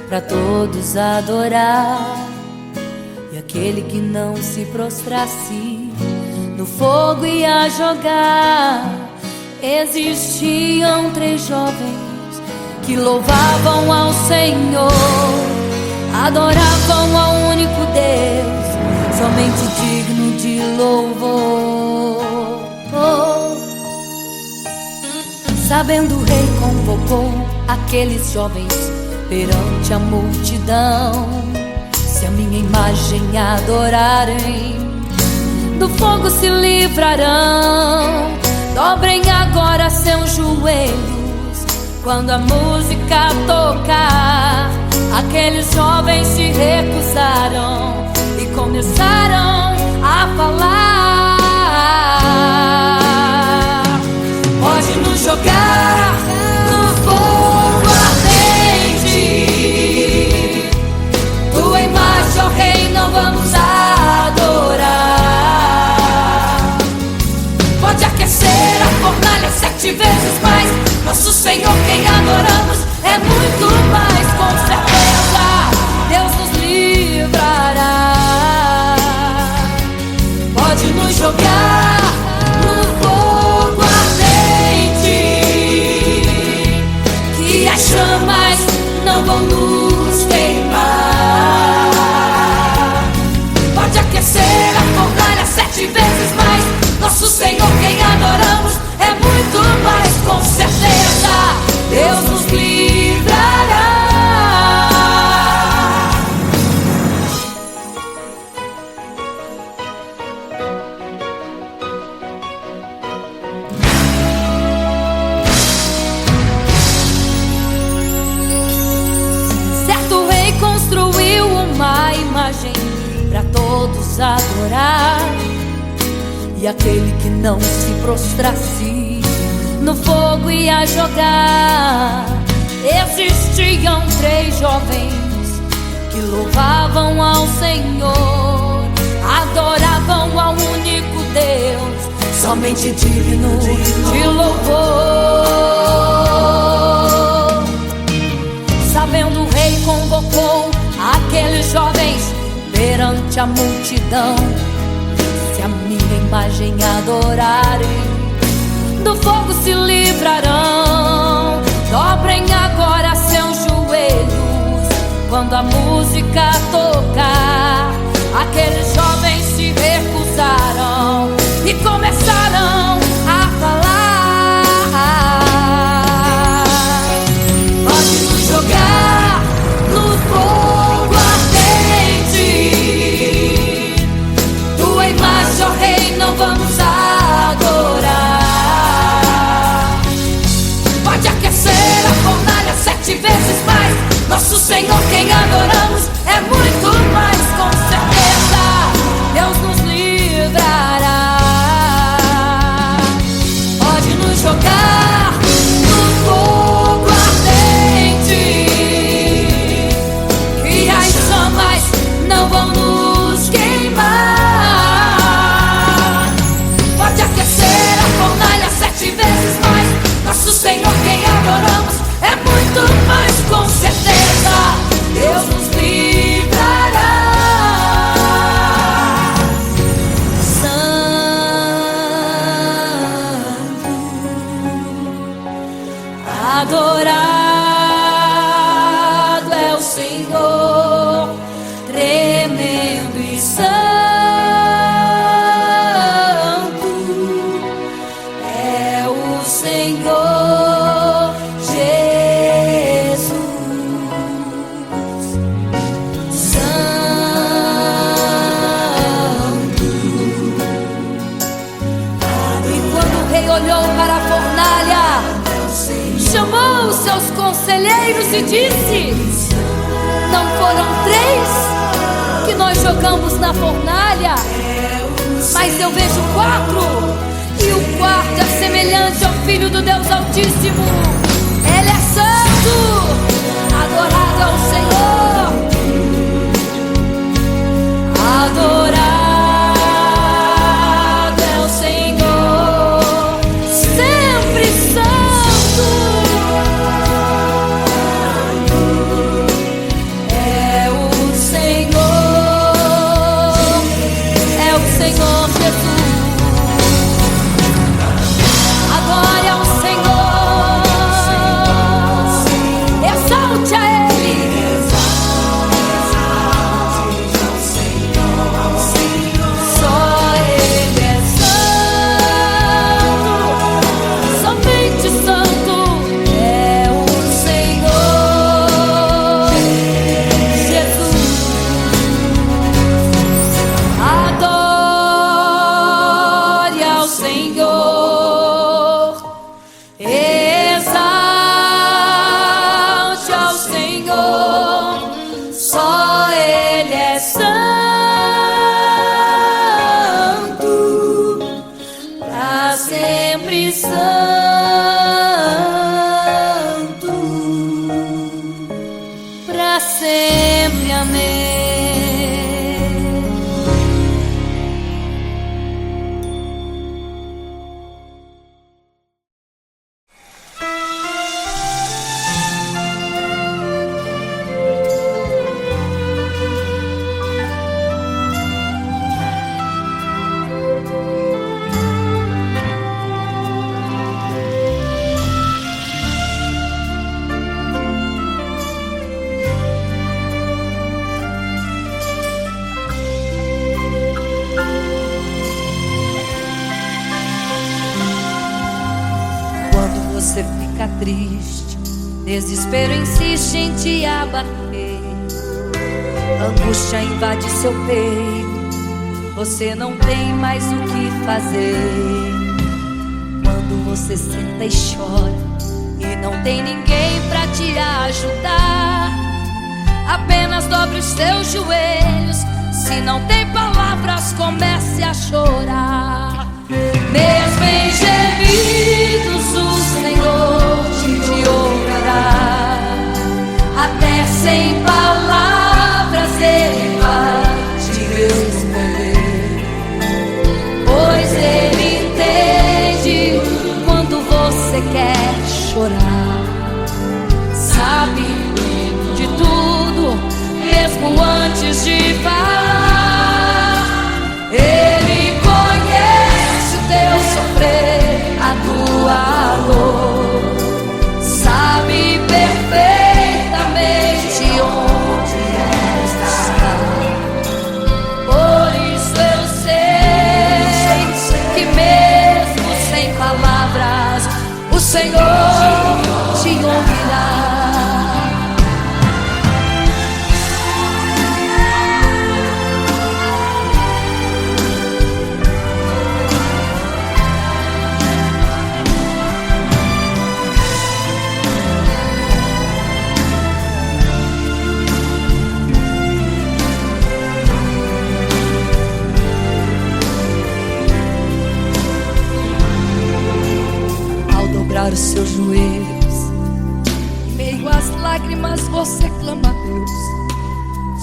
pra todos adorar. E aquele que não se prostrasse no fogo ia jogar. Existiam 3 jovens que louvavam ao Senhor, adoravam ao único Deus, somente digno de louvor. Sabendo o rei convocou aqueles jovens perante a multidão. Se a minha imagem adorarem, do fogo se livrarão. Dobrem agora seus joelhos quando a música tocar. Aqueles jovens se recusaram e começaram a falar: pode nos jogar no fogo ardente, tua imagem, ó Rei, não vamos adorar. Pode aquecer a fornalha 7 vezes mais, nosso Senhor quem adoramos é muito mais, com certeza Deus nos livrará. Pode nos jogar no fogo ardente, que as chamas não vão nos queimar. Pode aquecer a fornalha 7 vezes mais, nosso Senhor quem adoramos é muito mais, com certeza Deus nos livrará. Certo rei construiu uma imagem para todos adorar. E aquele que não se prostrasse no fogo ia jogar. Existiam 3 jovens que louvavam ao Senhor, adoravam ao único Deus, somente digno de louvor. Sabendo o rei convocou aqueles jovens perante a multidão. Se a minha imagem adorarem, do fogo se livrarão. Dobrem agora seus joelhos quando a música tocar. Aqueles jovens se recusaram e começaram a falar: pode nos jogar no fogo ardente, tua imagem, ó Rei, não vamos adorar. Pode aquecer a fornalha 7 vezes mais, nosso Senhor quem adoramos é muito mais, com certeza Deus nos livrará. Pode nos jogar no fogo ardente, que as chamas não vão nos queimar. Pode aquecer a fornalha 7 vezes mais, nosso Senhor quem adoramos é muito mais, com certeza Deus nos livrará. Santo, adorado é o Senhor, tremendo e santo é o Senhor Jesus. Santo. E quando o rei olhou para a fornalha, chamou os seus conselheiros e disse: não foram 3 que nós jogamos na fornalha, mas eu vejo 4, e o quarto é semelhante ao Filho do Deus Altíssimo. Ele é santo, adorado ao Senhor, adorado é o Senhor, sempre santo. Senhor, só Ele é santo, pra sempre santo, pra sempre, amém. Você fica triste, desespero insiste em te abater, angústia invade seu peito, você não tem mais o que fazer. Quando você senta e chora e não tem ninguém pra te ajudar, apenas dobre os seus joelhos. Se não tem palavras, comece a chorar. Mesmo em gemidos, o Senhor te ouvirá. Até sem palavras Ele vai te responder, pois Ele entende quando você quer chorar. Sabe de tudo, mesmo antes de falar. Ele conhece o teu sofrer, a tua dor, sabe perfeitamente onde está. Por isso eu sei que mesmo sem palavras o Senhor te ouvirá. Os seus joelhos, em meio às lágrimas você clama a Deus.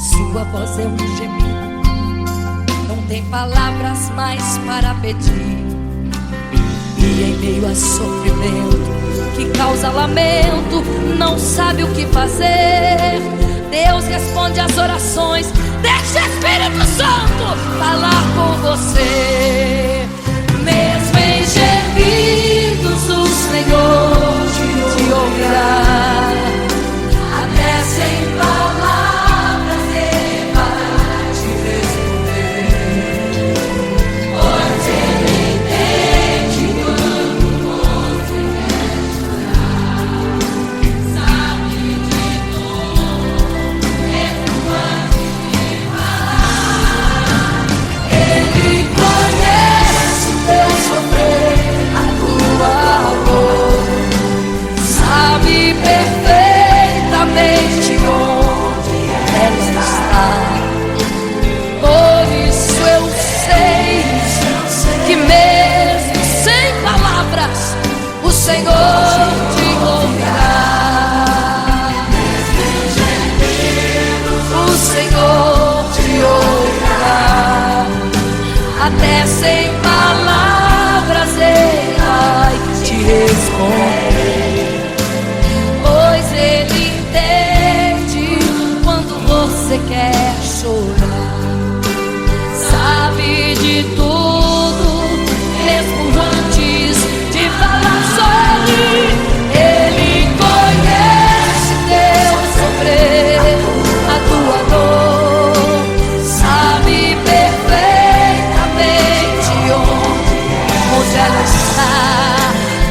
Sua voz é um gemido, não tem palavras mais para pedir. E em meio a sofrimento que causa lamento, não sabe o que fazer. Deus responde às orações, deixa o Espírito Santo falar com você. Mesmo em gemidos o Senhor te ouvirá. Até sem palavras Ele vai te responder, pois Ele entende quando você quer chorar. Sabe de tudo, mesmo antes de falar. Ele conhece o teu sofrer, a tua dor, sabe perfeitamente onde ela está. Por isso eu sei que mesmo sem palavras o Senhor te ouvirá. O Senhor te ouvirá. Até sem palavras Ele vai te responder, pois Ele entende quando você quer chorar. Sabe de tudo, mesmo antes de falar sobre. Ele conhece teu sofrer, a tua dor, sabe perfeitamente onde ela está.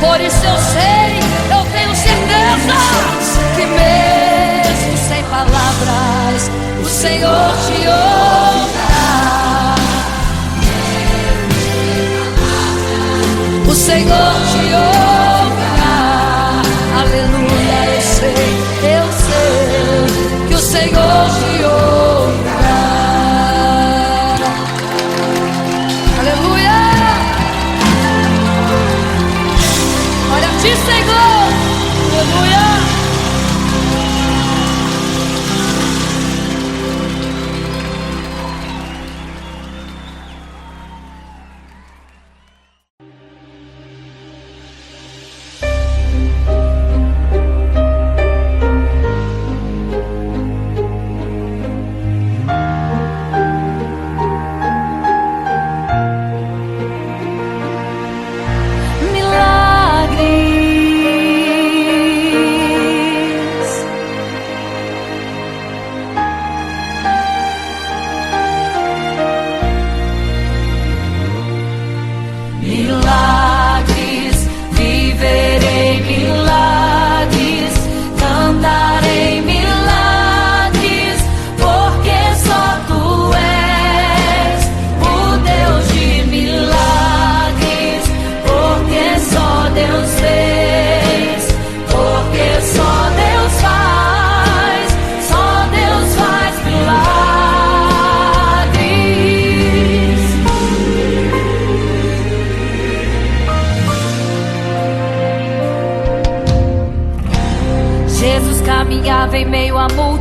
Por isso eu sei, eu tenho certeza que mesmo sem palavras o Senhor te ouvirá. O Senhor te ouvirá. Aleluia, eu sei, eu sei.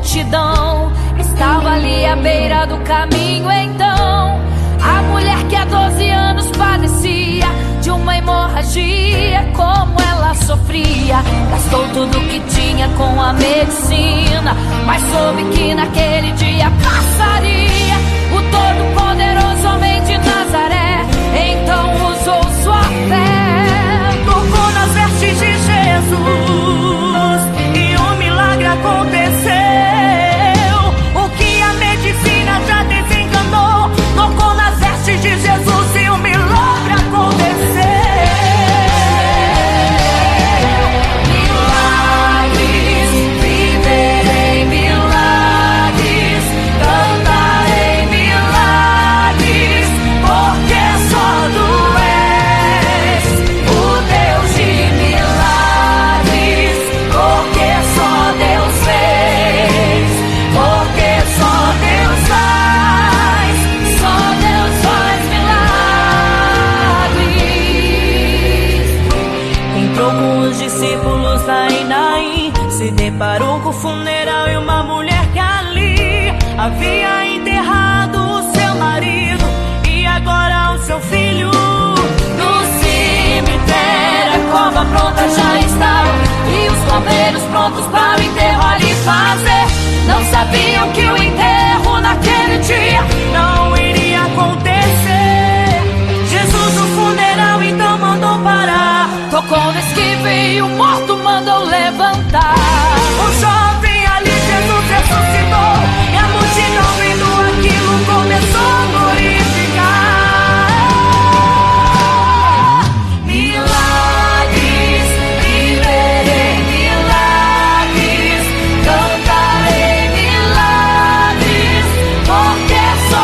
multidão estava ali à beira do caminho. Então a mulher que há 12 anos padecia de uma hemorragia, como ela sofria, gastou tudo que tinha com a medicina, mas soube que naquele dia passaria. O todo-poderoso homem de Nazaré então usou sua fé, tocou nas vestes de Jesus e um milagre aconteceu. O que a medicina já desenganou, tocou nas vestes de Jesus e um milagre aconteceu. Milagres, viverei milagres, cantarei milagres, porque só tu és o Deus de milagres, porque só Deus fez, porque só Deus faz, só Deus faz milagres. Entrou com os discípulos lá em Naim, se deparou com o funeral e uma mulher que ali havia enterrado o seu marido e agora o seu filho. No cemitério a cova pronta já estava e os bombeiros prontos para o enterro ali fazer. Não sabiam que o enterro naquele dia Não iria acontecer. Jesus no funeral então mandou parar, tocou no esquife e o morto mandou levantar. o jovem ali Jesus ressuscitou e a multidão vendo aquilo começou a glorificar. Milagres, viverei milagres, cantarei milagres, porque só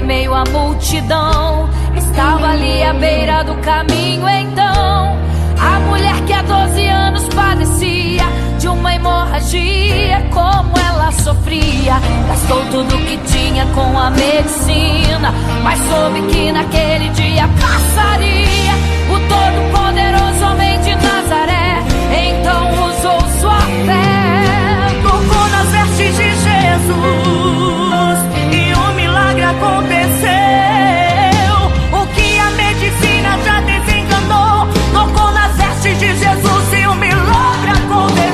meio à multidão. Estava ali à beira do caminho então a mulher que há 12 anos padecia de uma hemorragia. Como ela sofria, gastou tudo que tinha com a medicina, mas soube que naquele dia passaria o todo-poderoso homem de Nazaré. Então usou sua fé, tocou nas vestes de Jesus e um milagre aconteceu. O que a medicina já desenganou, tocou nas vestes de Jesus e um milagre aconteceu.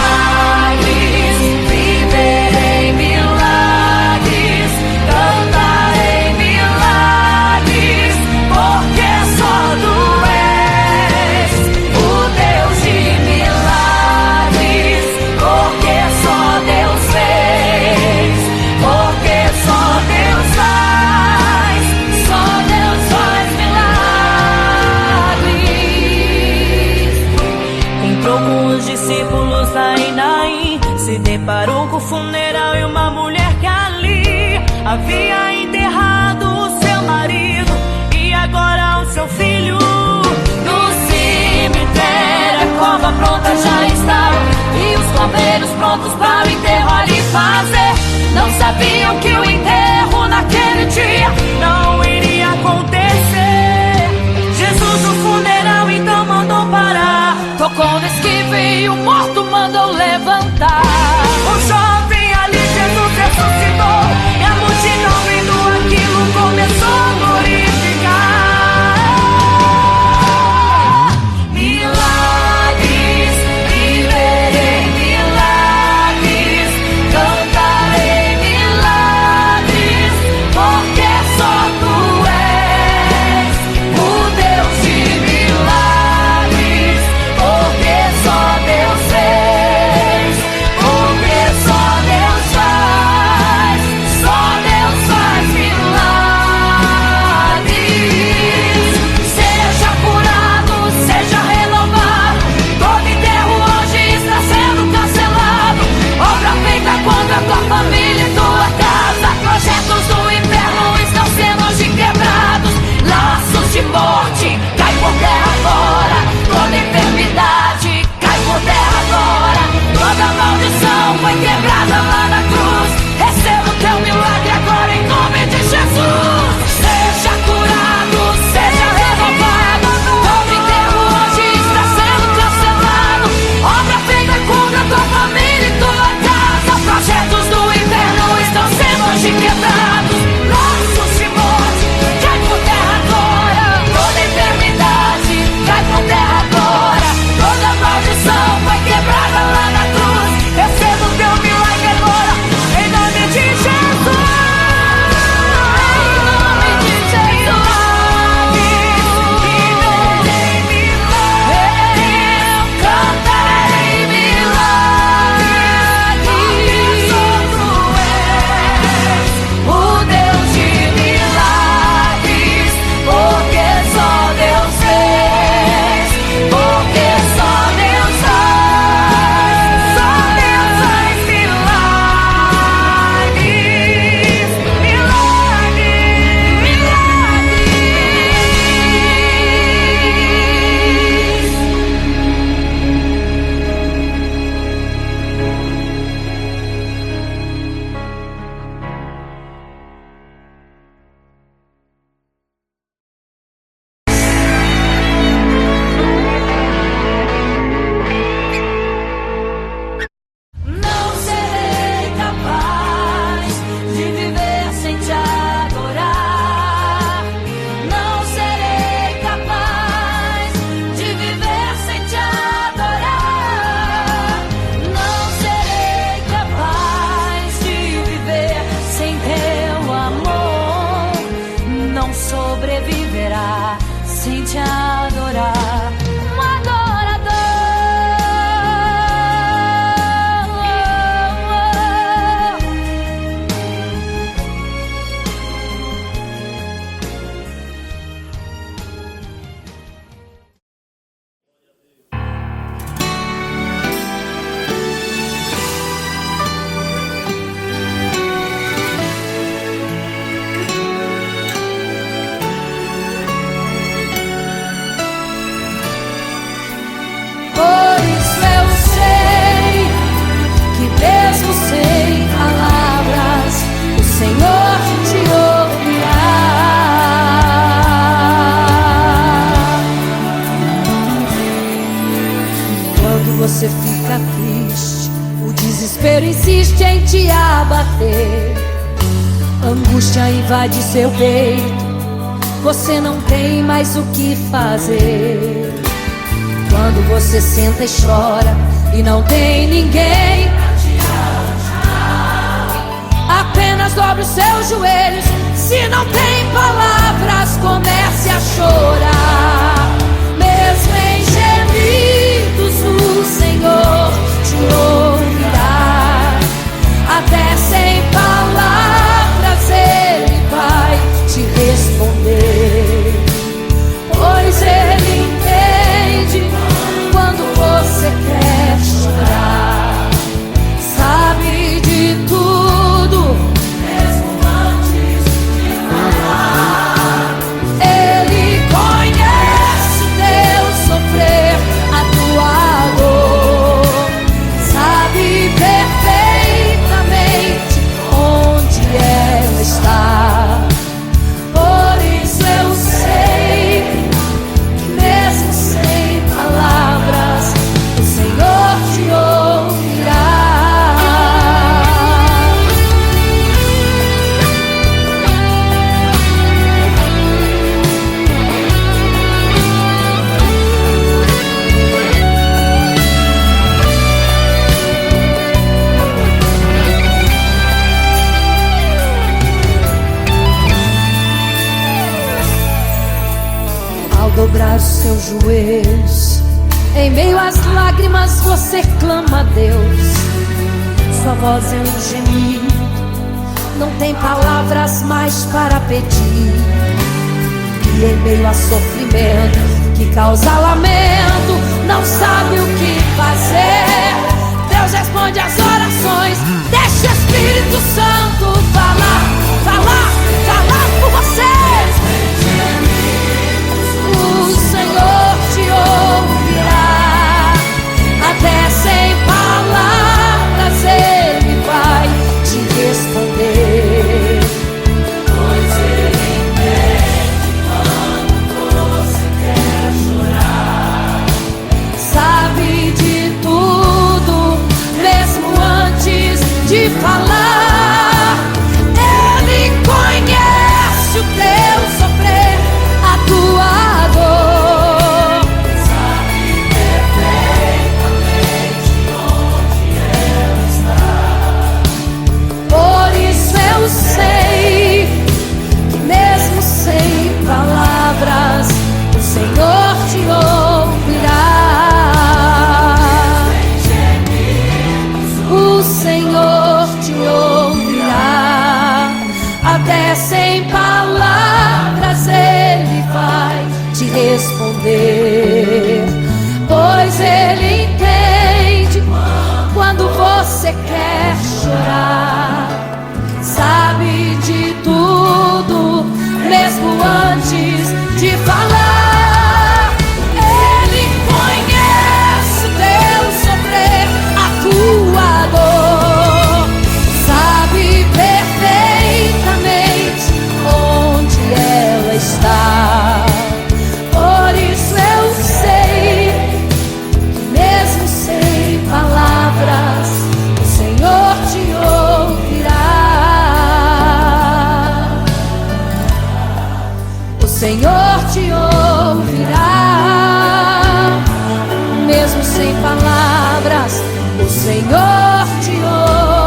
Milagres, viverei milagres, cantarei milagres, porque só tu és o Deus de milagres, porque só Deus fez, porque só Deus faz, só Deus faz milagres. Entrou com os discípulos aí Naim, se deparou com o funeral e uma mulher que ali havia enterrado o seu marido e agora o seu filho. No cemitério a cova pronta já estava e os coveiros prontos para o enterro ali fazer. Não sabiam que o enterro naquele dia não iria acontecer. Jesus no funeral então mandou parar, tocou no esquife e o morto mandou levantar. o jovem ali Jesus ressuscitou e a multidão vendo aquilo começou a glorificar. Milagres, viverei milagres, cantarei milagres, porque só tu és o Deus de milagres, porque só Deus fez, porque só Deus faz, só Deus faz milagres. Seja curado, seja renovado, todo enterro hoje está sendo cancelado. Obra feita contra a tua família e tua casa, projetos do inferno estão sendo hoje quebrados. Laços de morte cai por terra agora, toda enfermidade cai por terra agora, toda maldição foi quebrada lá na cruz. Receba o teu milagre agora em nome de Jesus. Seja curado, seja renovado, todo enterro hoje está sendo cancelado. Obra feita contra a tua família e tua casa, projetos do inferno estão sendo hoje quebrados. Laços de morte cai por terra agora, toda enfermidade cai por terra agora, toda maldição foi quebrada lá na cruz. Receba o teu milagre agora em nome de Jesus. Em nome de Jesus. Viverei milagres, cantarei milagres, porque só tu és o Deus de milagres, porque só Deus fez, porque só Deus faz, só Deus faz milagres, milagres, milagres. Não serei capaz de viver sem te adorar. Não serei capaz de viver sem te adorar. Não serei capaz de viver sem teu amor. Não sobreviverá sem te adorar. Um adorador. angústia invade seu peito, você não tem mais o que fazer. Quando você senta e chora e não tem ninguém, apenas dobre os seus joelhos. Se não tem palavras, comece a chorar. Mesmo em gemidos, o Senhor te ouvirá. Até sem palavras Ele vai te responder, pois Ele entende quando você quer chorar. Sabe de tudo, mesmo antes de falar. Ele conhece o teu sofrer, a tua dor. Sabe perfeitamente onde ela está. Por isso eu sei que mesmo sem palavras, o Senhor te ouvirá. Ao dobrar os seus joelhos, em meio às lágrimas você clama a Deus. Sua voz é um gemido, não tem palavras mais para pedir. E em meio a sofrimento que causa lamento, não sabe o que fazer. Deus responde às orações, deixa o Espírito Santo falar, falar, falar por você. O Senhor te ouvirá. Até sem palavras Ele vai te responder, pois Ele entende quando você quer chorar. Sabe de tudo, mesmo antes de falar. Ele conhece o teu sofrer, a tua dor. Sabe perfeitamente onde ela está. Por isso eu sei que mesmo sem palavras, o Senhor te ouvirá. O Senhor te ouvirá. Até sem palavras Ele vai te responder, pois Ele entende quando você quer chorar. Sabe de tudo, mesmo antes de falar. Ele conhece o teu sofrer, a tua dor. Sabe perfeitamente onde ela está. Por isso eu sei que mesmo sem palavras, o Senhor te ouvirá. O Senhor te ouvirá. Mesmo sem palavras, o Senhor te ouvirá.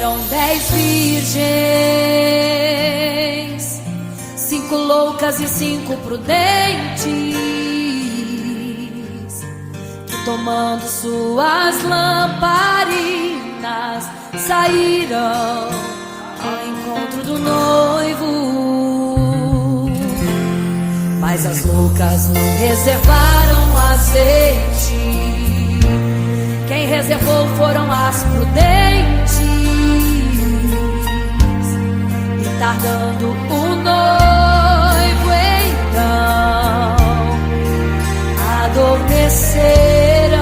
Eram 10 virgens, 5 loucas e 5 prudentes, que tomando suas lamparinas saíram ao encontro do noivo. Mas as loucas não reservaram azeite, quem reservou foram as prudentes. E tardando o noivo então adormeceram.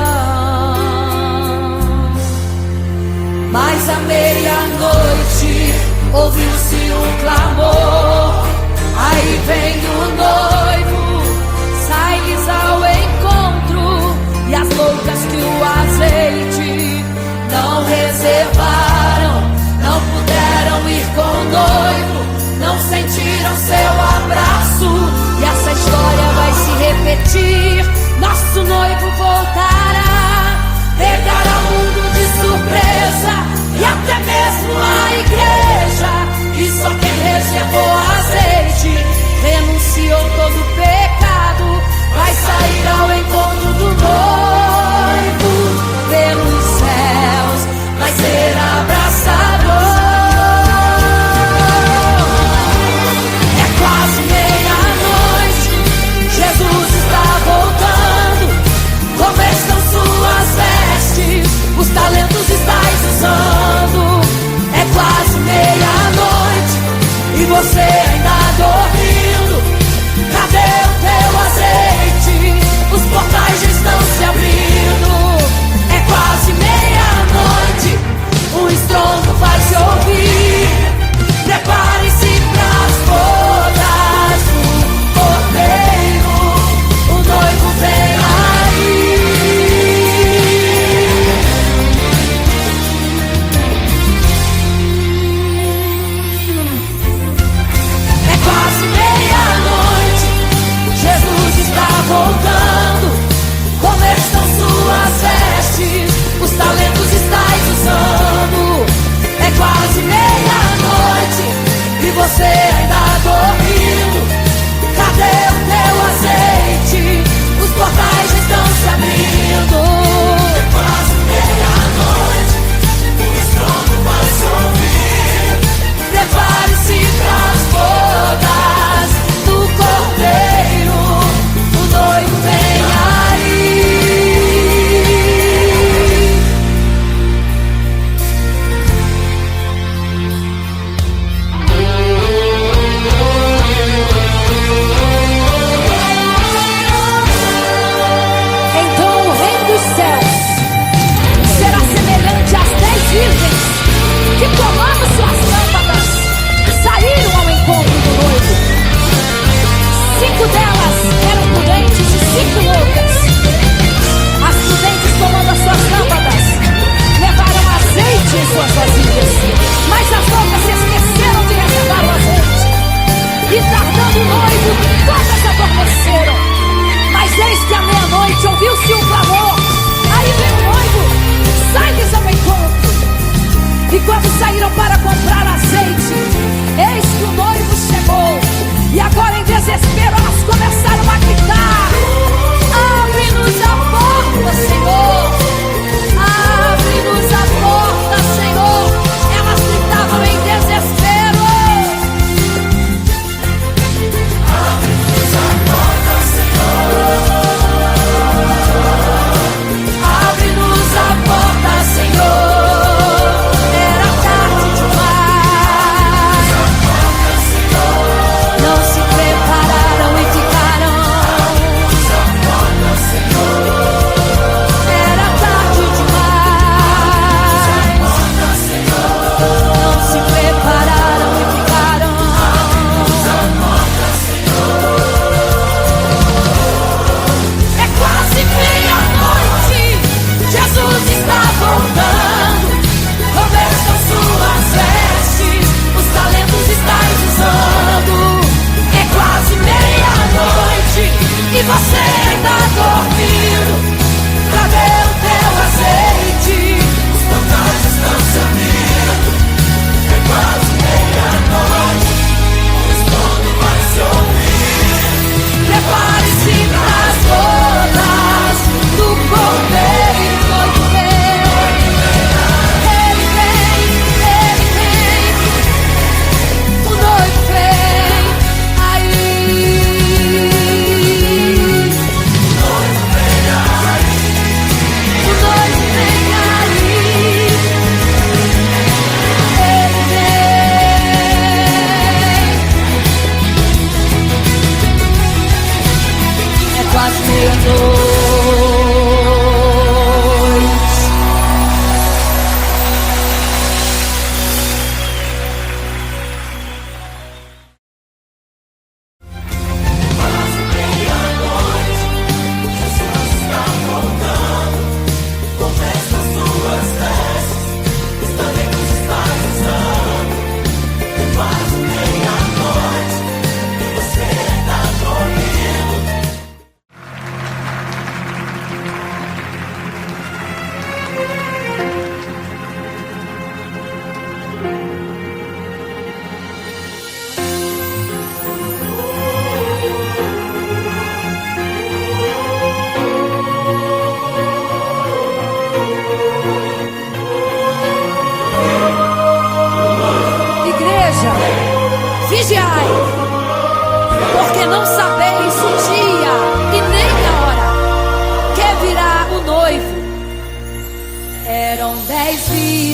Mas à meia-noite ouviu-se um clamor, aí vem o noivo, sai-lhes ao encontro. E as loucas que o azeite não reservaram, não puderam ir com o noivo, não sentiram seu abraço. E essa história vai se repetir, nosso noivo voltará, pegará o mundo de surpresa e até mesmo a igreja. E só quem reservou azeite, renunciou todo o pecado, vai sair ao encontro do noivo pelos céus, vai ser abraçador. É quase meia-noite, Jesus está voltando. Como estão suas vestes? Os talentos estáis usando. É quase meia-noite e você ainda dormindo. Cadê o teu azeite? Os portais já estão se abrindo. É quase meia-noite, um estrondo vai se ouvir. Prepare-se pras bodas do Cordeiro, o noivo vem aí. É quase meia-noite, Jesus está voltando. Como estão suas vestes? Os talentos estáis usando. É quase meia-noite e você ainda dormindo. Cadê o teu azeite? Os portais já estão se abrindo. É quase meia-noite, o estrondo vai se ouvir. Prepare-se pras bodas do Cordeiro, o noivo vem aí. Então o reino dos céus será semelhante às 10 virgens que, tomando suas lâmpadas, saíram ao encontro do noivo. 5 delas eram prudentes e 5 loucas. As prudentes, tomando as suas lâmpadas, levaram azeite em suas vasilhas, mas as loucas se esqueceram de reservar o azeite. E tardando o noivo, todas adormeceram. Mas eis que à meia-noite ouviu-se um clamor, aí vem o noivo, sai-lhes ao encontro. E quando saíram para comprar azeite, eis que o noivo chegou. E agora em desespero elas começaram a gritar: abre-nos a porta, Senhor! Abre-nos a porta, Senhor! Elas gritavam em desespero. Abre-nos a porta, Senhor! Abre-nos a porta, Senhor! Era tarde demais. Não se prepararam e ficaram. Era tarde demais. Não se prepararam e ficaram. É quase meia-noite, Jesus está voltando. Como estão suas vestes? Os talentos estáis usando. É quase meia-noite e você ainda dormindo. Cadê o teu azeite? Os portais estão se abrindo.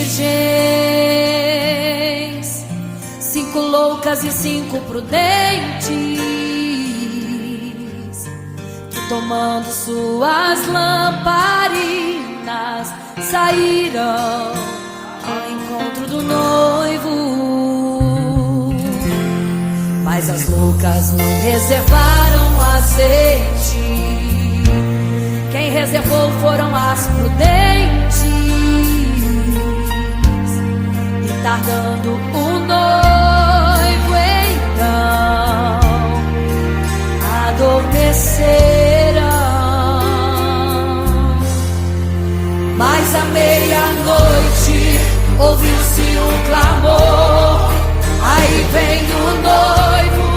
virgens, 5 loucas e 5 prudentes, que tomando suas lamparinas saíram ao encontro do noivo. Mas as loucas não reservaram azeite, quem reservou foram as prudentes. E tardando o noivo então adormeceram. Mas à meia-noite ouviu-se um clamor, aí vem o noivo,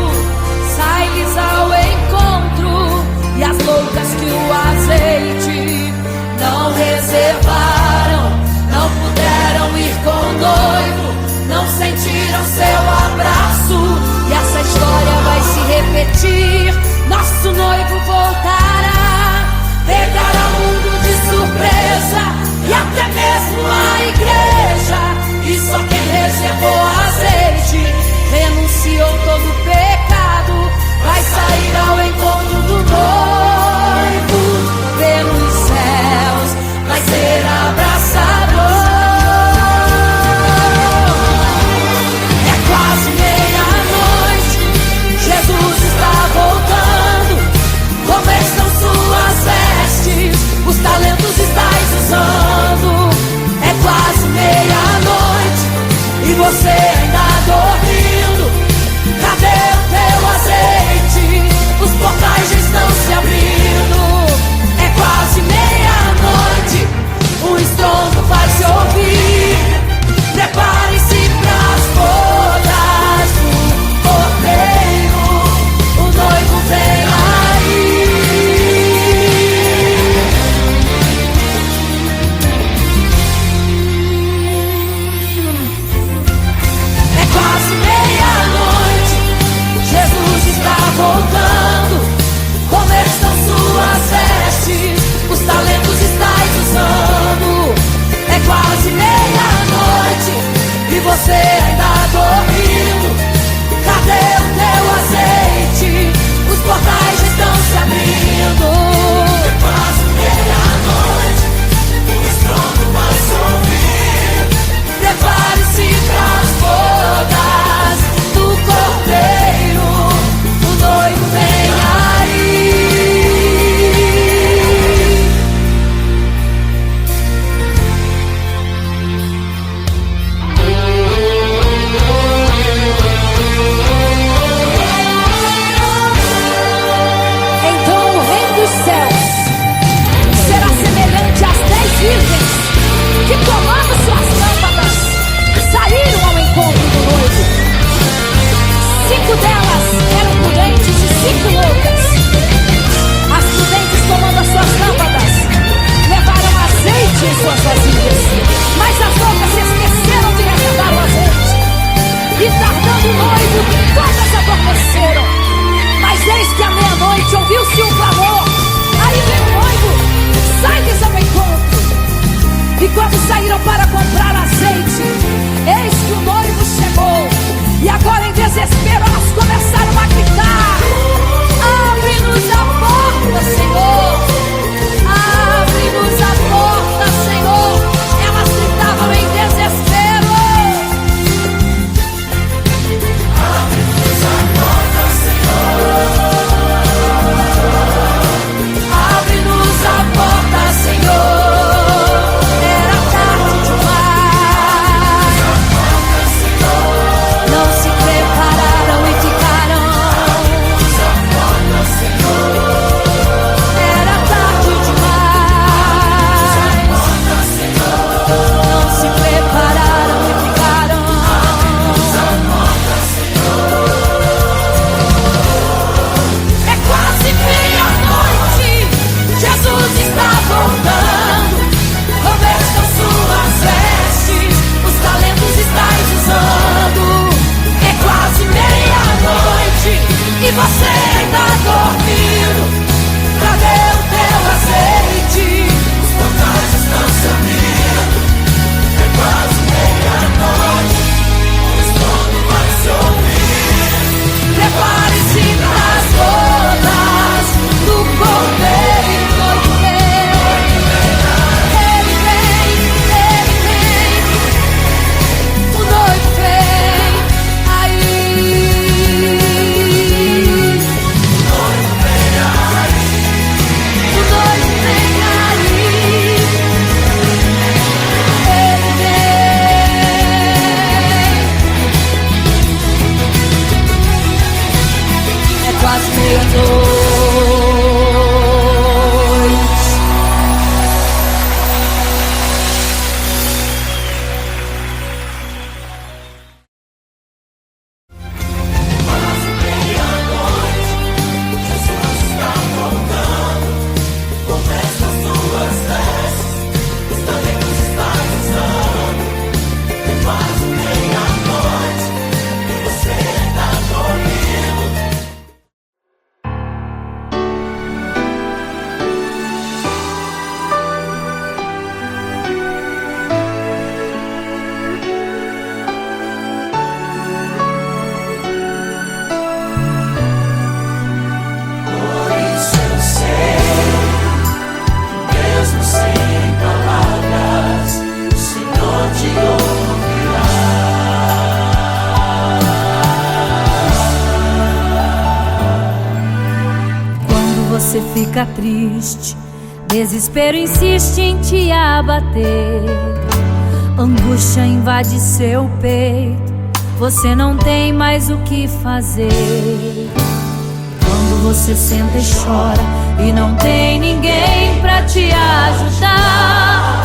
sai-lhes ao encontro. E as loucas que o azeite não reservaram, não puderam ir com o noivo, não sentiram seu abraço. E essa história vai se repetir, nosso noivo voltará, pegará o mundo de surpresa e até mesmo a igreja. E só quem reservou azeite, renunciou todo o pecado, vai sair ao encontro do noivo pelos céus, vai ser abraçador. É quase meia-noite, Jesus está voltando. Como estão suas vestes? Os talentos estáis usando. É quase meia-noite e você ainda dormindo. Cadê o teu azeite? Os portais já estão se abrindo. É quase meia-noite, o estrondo vai se ouvir. Prepare-se pras bodas do Cordeiro, o noivo vem aí. É quase meia-noite, Jesus está voltando. Como estão suas vestes? Os talentos estáis usando. É quase meia-noite e você ainda dormindo. Cadê o teu azeite? Os portais já estão se abrindo. É quase meia-noite, o estrondo vai se ouvir. Prepare-se pras bodas do Cordeiro, o noivo vem aí. você fica triste, desespero insiste em te abater, angústia invade seu peito, você não tem mais o que fazer. Quando você senta e chora e não tem ninguém pra te ajudar,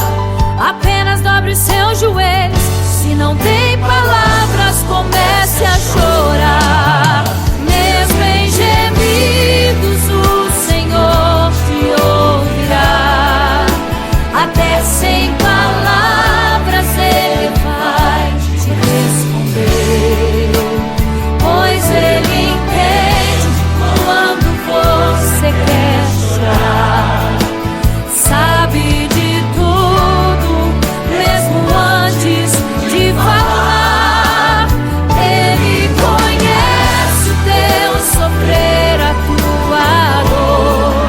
apenas dobre os seus joelhos. Se não tem palavras, comece a chorar. Mesmo em gemidos, o Senhor te ouvirá. Até sem palavras Ele vai te responder, pois Ele entende quando você quer chorar. Sabe de tudo, mesmo antes de falar. Ele conhece o teu sofrer, a tua dor.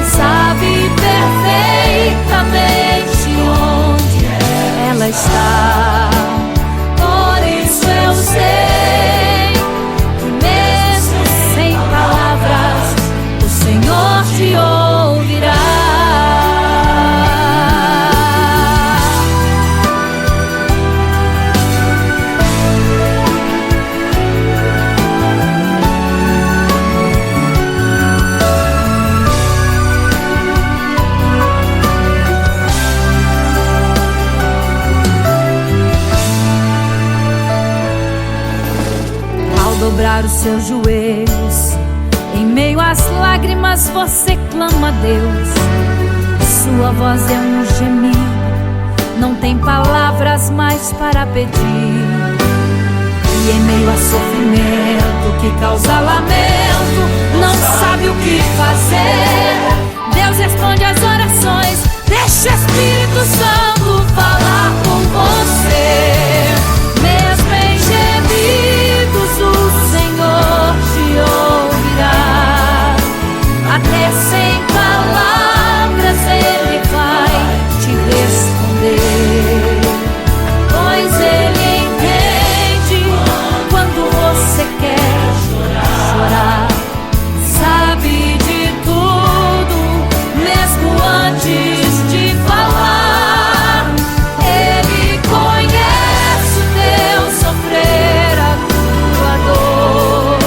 Sabe perfeitamente onde ela está. Por isso eu sei que mesmo sem palavras o Senhor te ouvirá. Dobrar os seus joelhos, em meio às lágrimas você clama a Deus. Sua voz é um gemido, não tem palavras mais para pedir. E em meio a sofrimento que causa lamento, não sabe o que fazer. Deus responde às orações, deixa o Espírito Santo falar com você. Mesmo em gemidos o Senhor te ouvirá. Até sem palavras Ele vai te responder, pois Ele entende quando você quer chorar. Sabe de tudo, mesmo antes de falar. Ele conhece o teu sofrer, a tua dor.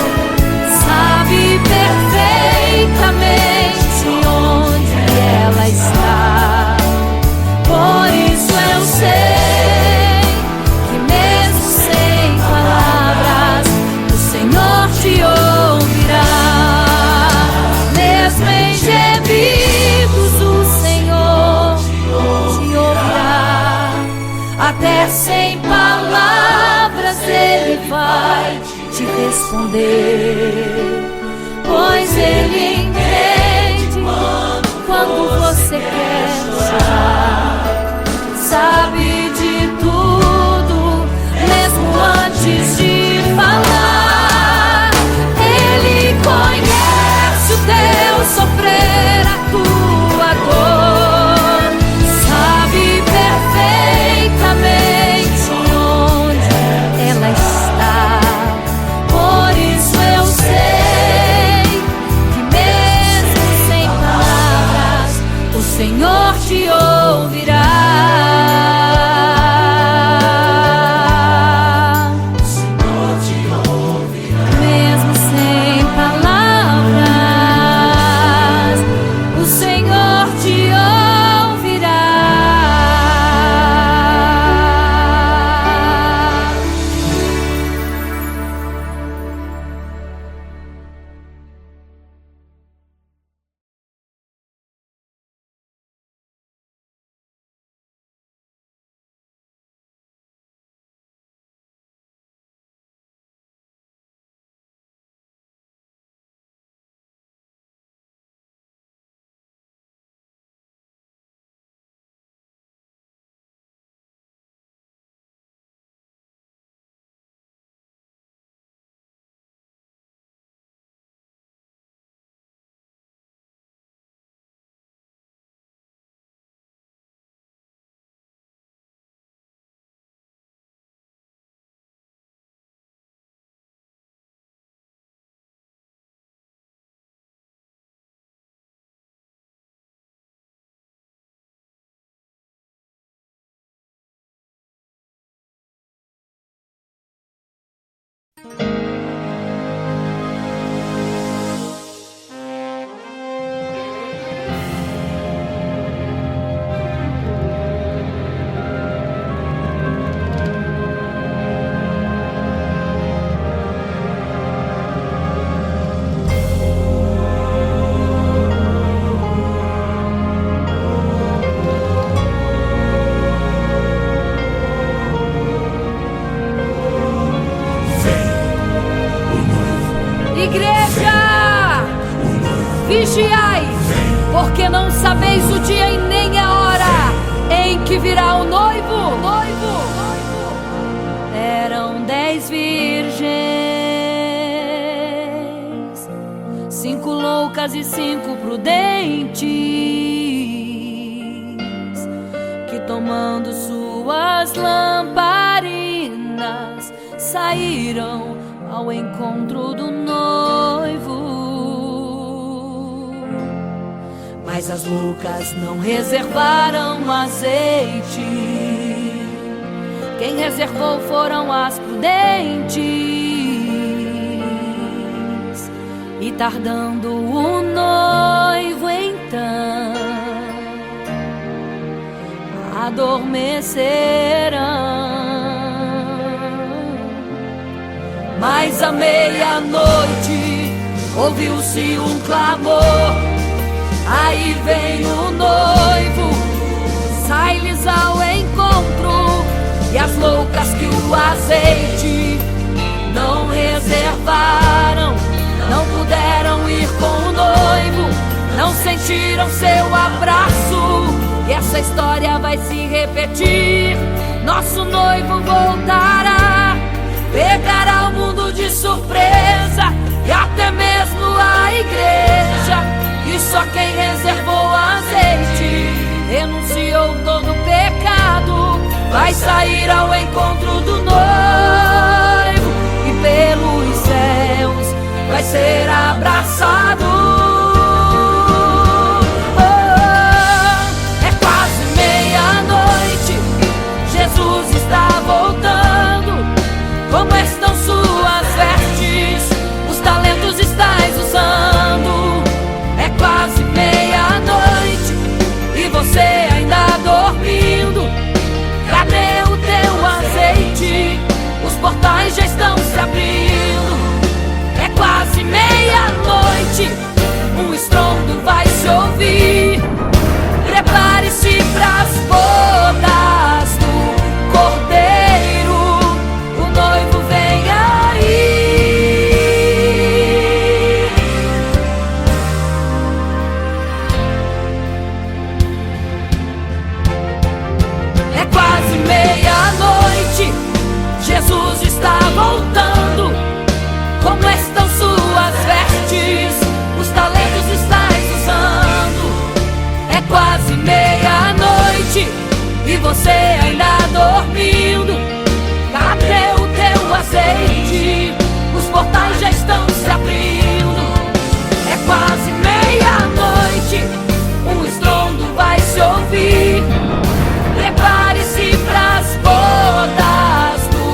Sabe perfeitamente onde ela está. Por isso eu sei que mesmo sem palavras o Senhor te ouvirá. Mesmo em gemidos o Senhor te ouvirá. Até sem palavras Ele vai te responder, pois Ele entende quando você quer chorar. Sabe de tudo, mesmo antes de falar. Ele conhece o teu sofrer, a tua dor. Sabe perfeitamente onde ela está. Por isso eu sei que mesmo sem palavras o Senhor te ouvirá. vigiai, porque não sabeis o dia e nem a hora em que virá o noivo. Eram 10 virgens, 5 loucas e 5 prudentes, que tomando suas lamparinas saíram ao encontro do noivo. Mas as loucas não reservaram azeite. Quem reservou foram as prudentes. E tardando o noivo então, adormecerão. Mas à meia-noite ouviu-se um clamor: aí vem o noivo, sai-lhes ao encontro. E as loucas que o azeite não reservaram, não puderam ir com o noivo, não sentiram seu abraço. E essa história vai se repetir. Nosso noivo voltará, pegará o mundo de surpresa, e até mesmo a igreja. E só quem reservou azeite, renunciou todo o pecado, vai sair ao encontro do noivo, e pelos céus vai ser abraçado. É quase meia-noite, Jesus está voltando. Como estão suas vestes? Os talentos estais usando. É quase meia-noite e você ainda dormindo. Cadê o teu azeite? Os portais já estão se abrindo. É quase meia-noite, um estrondo vai se ouvir. Prepare-se pras bodas do Cordeiro, o noivo vem aí. É quase meia-noite, Jesus está voltando. Como estão suas vestes? Os talentos estais usando. É quase meia-noite e você ainda dormindo. Cadê o teu azeite? Os portais já estão se abrindo. É quase meia-noite, um estrondo vai se ouvir. Prepare-se pras bodas do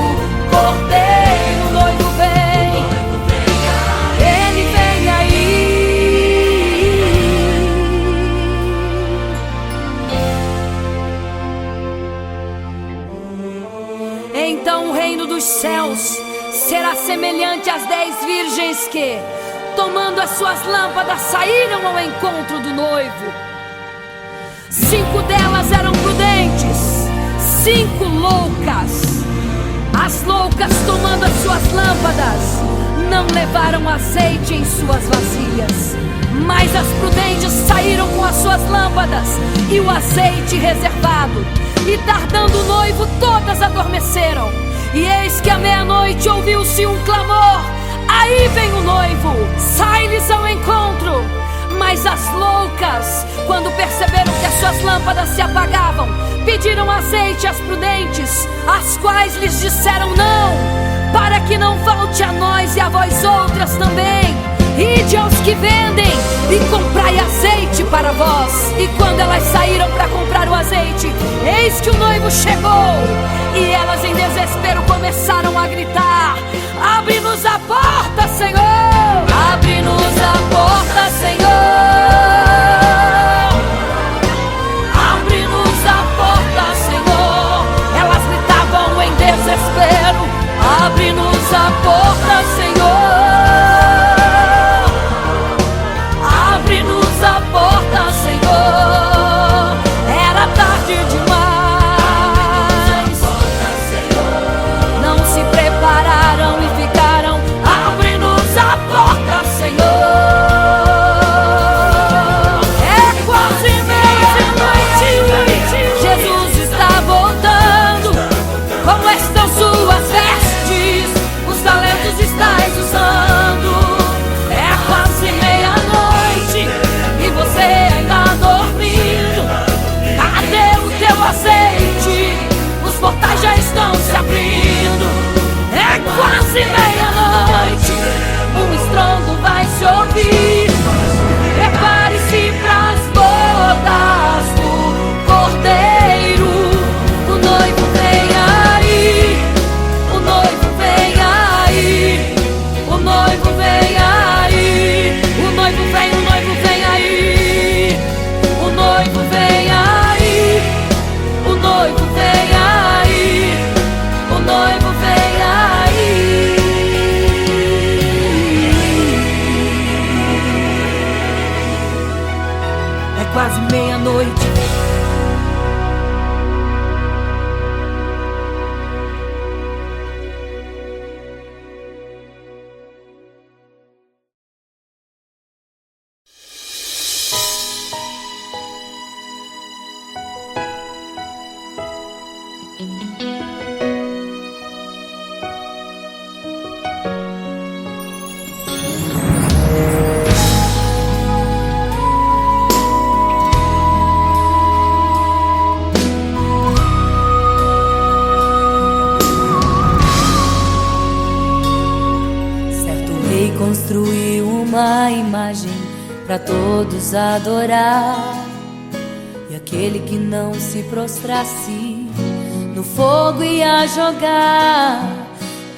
Cordeiro, o noivo vem, ele vem aí. Então o reino dos céus será semelhante às 10 virgens que, tomando as suas lâmpadas, saíram ao encontro do noivo. 5 delas eram prudentes, 5 loucas. As loucas, tomando as suas lâmpadas, não levaram azeite em suas vasilhas. Mas as prudentes saíram com as suas lâmpadas e o azeite reservado. E tardando o noivo, todas adormeceram. E eis que à meia-noite ouviu-se um clamor: aí vem o noivo, sai-lhes ao encontro. Mas as loucas, quando perceberam que as suas lâmpadas se apagavam, pediram azeite às prudentes, as quais lhes disseram: não, para que não falte a nós e a vós outras também. Ide aos que vendem e comprai azeite para vós. E quando elas saíram para comprar o azeite, eis que o noivo chegou. E elas em desespero começaram a gritar: abre-nos a porta, Senhor! Abre-nos a porta, Senhor! Abre-nos a porta, Senhor! Elas gritavam em desespero: abre-nos a porta, Senhor! Abre-nos a porta, Senhor! Era tarde demais. Não se prepararam e ficaram se abrindo. É quase meia-noite, um estrondo vai se ouvir. Prepare-se pras bodas do Cordeiro. O noivo vem aí, o noivo vem aí, o noivo vem aí, o noivo vem, o noivo vem aí, o noivo vem aí, o noivo vem aí, o noivo vem aí. É quase meia-noite. Construiu uma imagem para todos adorar, e aquele que não se prostrasse no fogo ia jogar.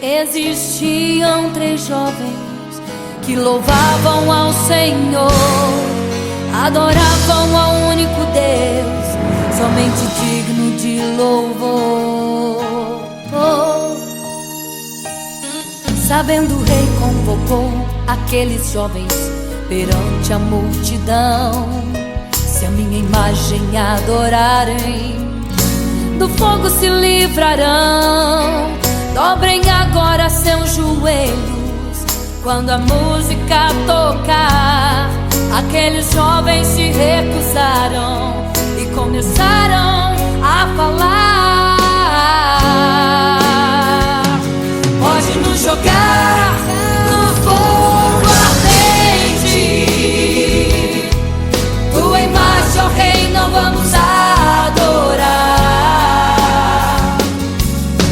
Existiam 3 jovens que louvavam ao Senhor, adoravam ao único Deus, somente digno de louvor. Sabendo, o rei convocou aqueles jovens perante a multidão. Se a minha imagem adorarem, do fogo se livrarão. Dobrem agora seus joelhos quando a música tocar. Aqueles jovens se recusaram e começaram a falar: pode nos jogar no fogo ardente, tua imagem, ó Rei, não vamos adorar.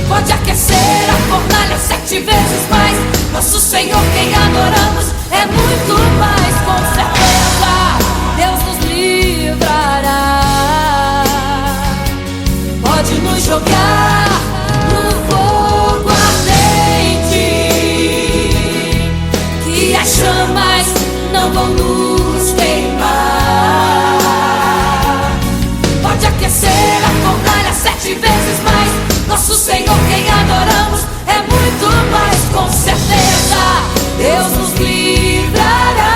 Pode aquecer a fornalha 7 vezes mais, nosso Senhor quem adoramos é muito mais. Com certeza Deus nos livrará. Pode nos jogar no fogo ardente, que as chamas não vão nos queimar. Pode aquecer a fornalha 7 vezes mais, nosso Senhor quem adoramos é muito mais. Com certeza Deus nos livrará.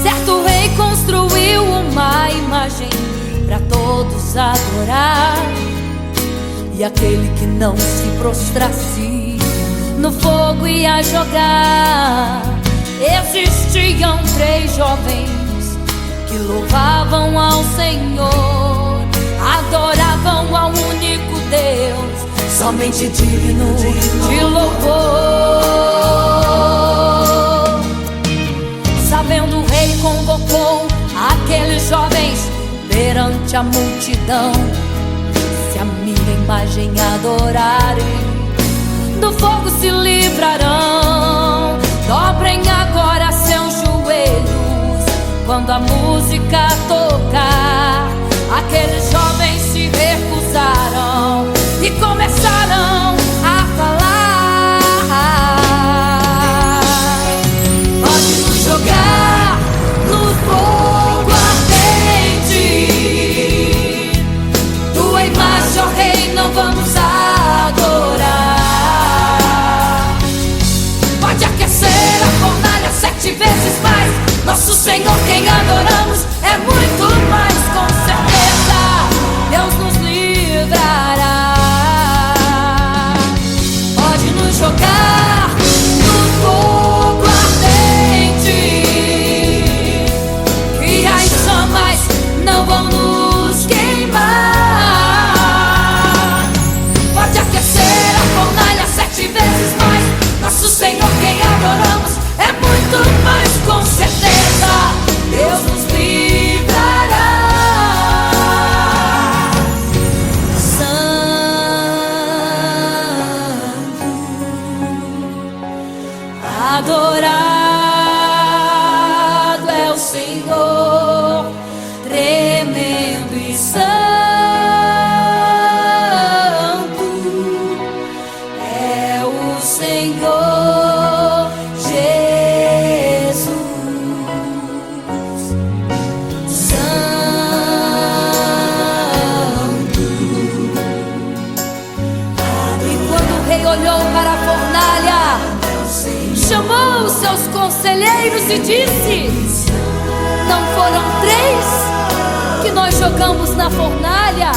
Certo rei construiu uma imagem para todos adorar, e aquele que não se prostrasse no fogo ia jogar. Existiam 3 jovens que louvavam ao Senhor, adoravam ao único Deus, somente digno de louvor. Sabendo, o rei convocou aqueles jovens perante a multidão. Se a minha imagem adorarem, do fogo se livrarão. Dobrem agora seus joelhos quando a música tocar. Aqueles jovens se recusaram e começaram a falar: pode nos jogar no fogo ardente, tua imagem, ó Rei, não vamos adorar. Pode aquecer a fornalha 7 vezes mais, nosso Senhor quem adoramos é muito mais. Com certeza Deus nos livrará. Pode nos jogar no fogo ardente, que as chamas não vão nos queimar. Pode aquecer Adorado é o Senhor, tremendo e santo é o Senhor Jesus. Santo. E quando o rei olhou para a fornalha, chamou os seus conselheiros e disse: não foram 3 que nós jogamos na fornalha,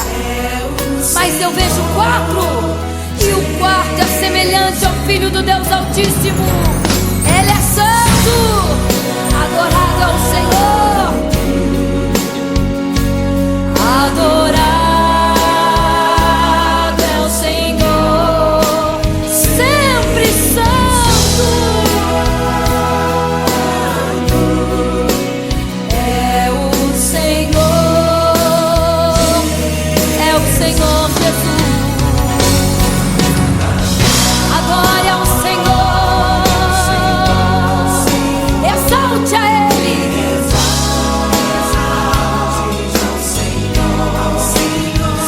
mas eu vejo 4, e o quarto é semelhante ao Filho do Deus Altíssimo. Ele é santo, adorado é o Senhor, adorado é o Senhor, sempre santo. Senhor Jesus, adore ao Senhor, exalte a Ele,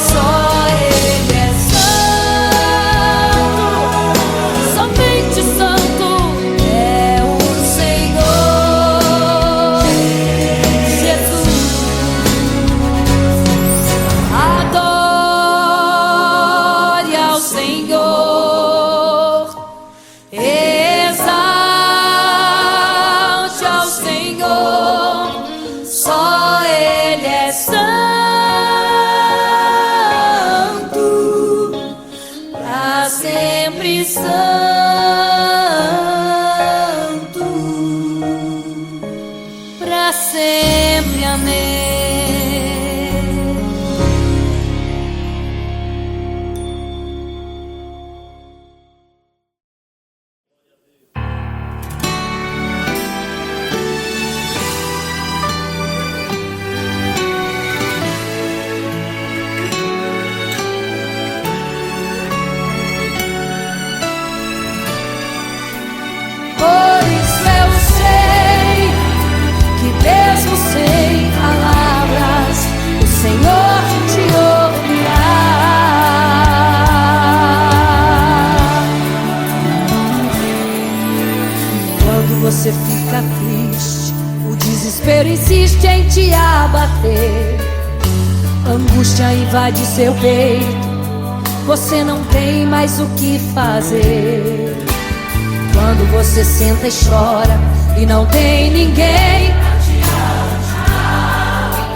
só Ele é santo, somente santo é o Senhor Jesus. Exalte ao Senhor, só Ele é santo, pra sempre santo, pra sempre. Amém. Por isso eu sei que mesmo sem palavras o Senhor te ouvirá. Quando você fica triste, o desespero insiste em te abater, a angústia invade seu peito, você não tem mais o que fazer. Quando você senta e chora e não tem ninguém pra te ajudar,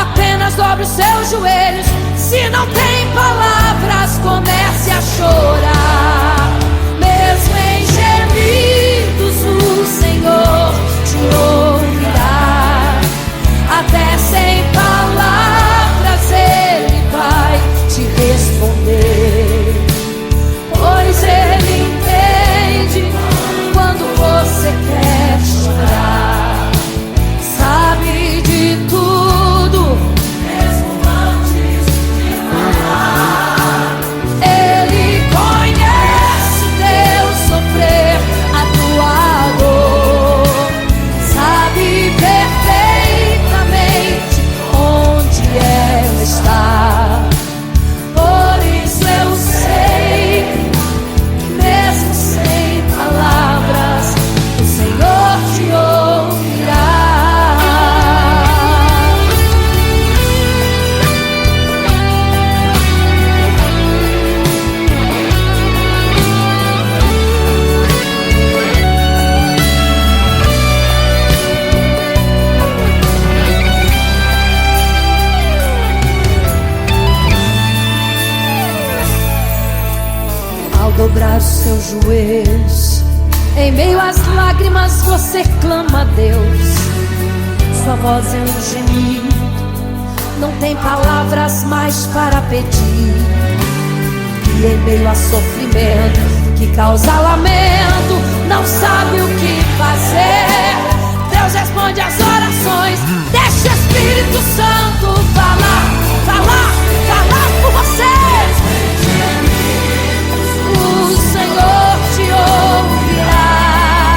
apenas dobre os seus joelhos. Se não tem palavras, comece a chorar. Mesmo em gemidos, o Senhor te ouvirá. Até sem palavras Ele vai te responder, pois Ele entende quando você quer chorar, sabe de tudo, mesmo antes de falar. Ele conhece o teu sofrer, a tua dor, sabe perfeitamente onde ela está. Por isso eu sei, mesmo sem palavras, o Senhor te ouvirá. Ao dobrar os seus joelhos, em meio às lágrimas você clama a Deus. Sua voz é um gemido, não tem palavras mais para pedir. E em meio a sofrimento que causa lamento, não sabe o que fazer. Deus responde às orações, deixa o Espírito Santo falar, falar, falar por você. O Senhor te ouvirá.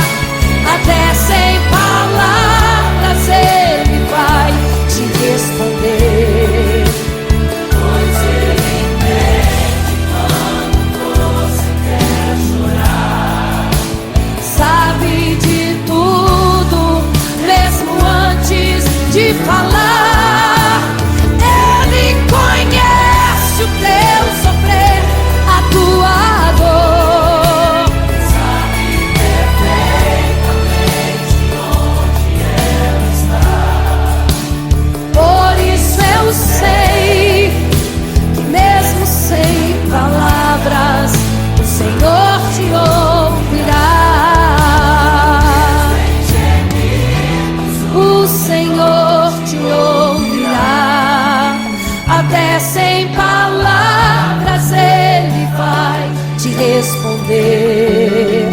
responder,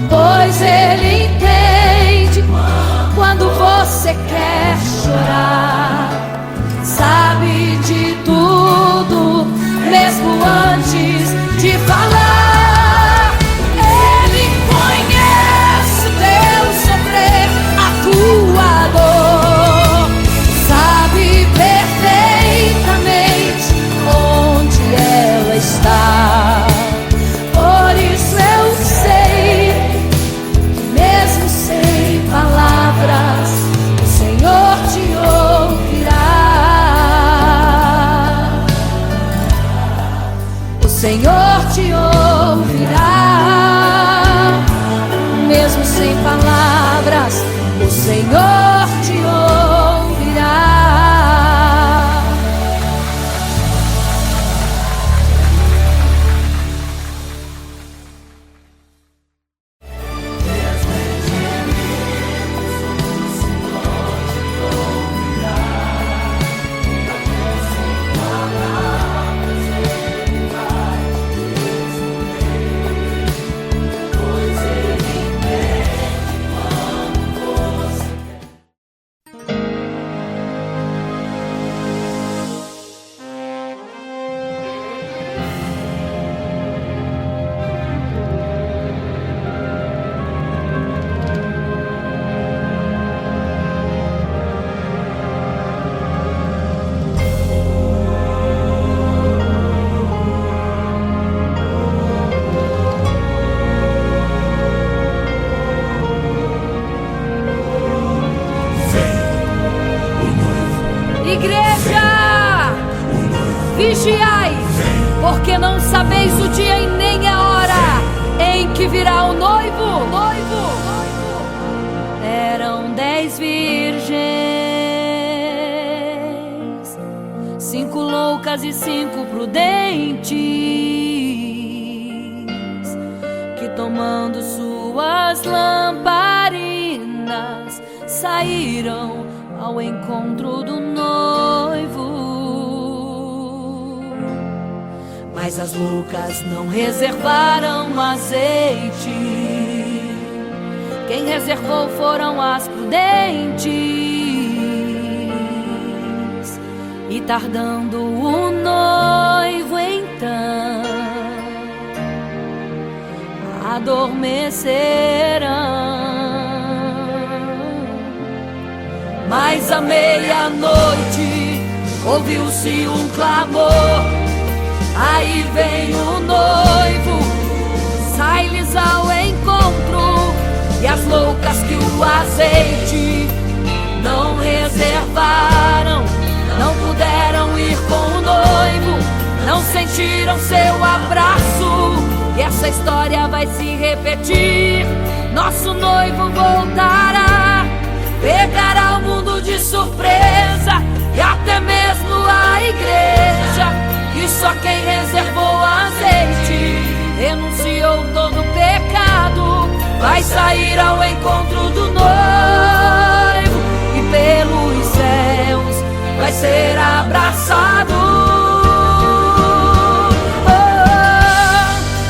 pois Ele entende quando você quer chorar. Sabe de tudo, mesmo antes de falar. Ele conhece o teu sofrer, a tua dor. Sabe perfeitamente onde ela está. Por isso eu sei que mesmo sem palavras, o Senhor te ouvirá. O Senhor te ouvirá. Mesmo sem palavras, o Senhor te ouvirá. Igreja, vigiai, porque não sabeis o dia e nem a hora em que virá o noivo. Eram 10 virgens, 5 loucas e 5 prudentes, que tomando suas lamparinas saíram ao encontro do noivo. Mas as loucas não reservaram azeite. Quem reservou foram as prudentes. E tardando o noivo então, adormecerão. Mas à meia-noite ouviu-se um clamor: aí vem o noivo, sai-lhes ao encontro. E as loucas que o azeite não reservaram, não puderam ir com o noivo, não sentiram seu abraço. E essa história vai se repetir. Nosso noivo voltará, pegará o mundo de surpresa, e até mesmo a igreja. E só quem reservou azeite, renunciou todo pecado, vai sair ao encontro do noivo, e pelos céus vai ser abraçado.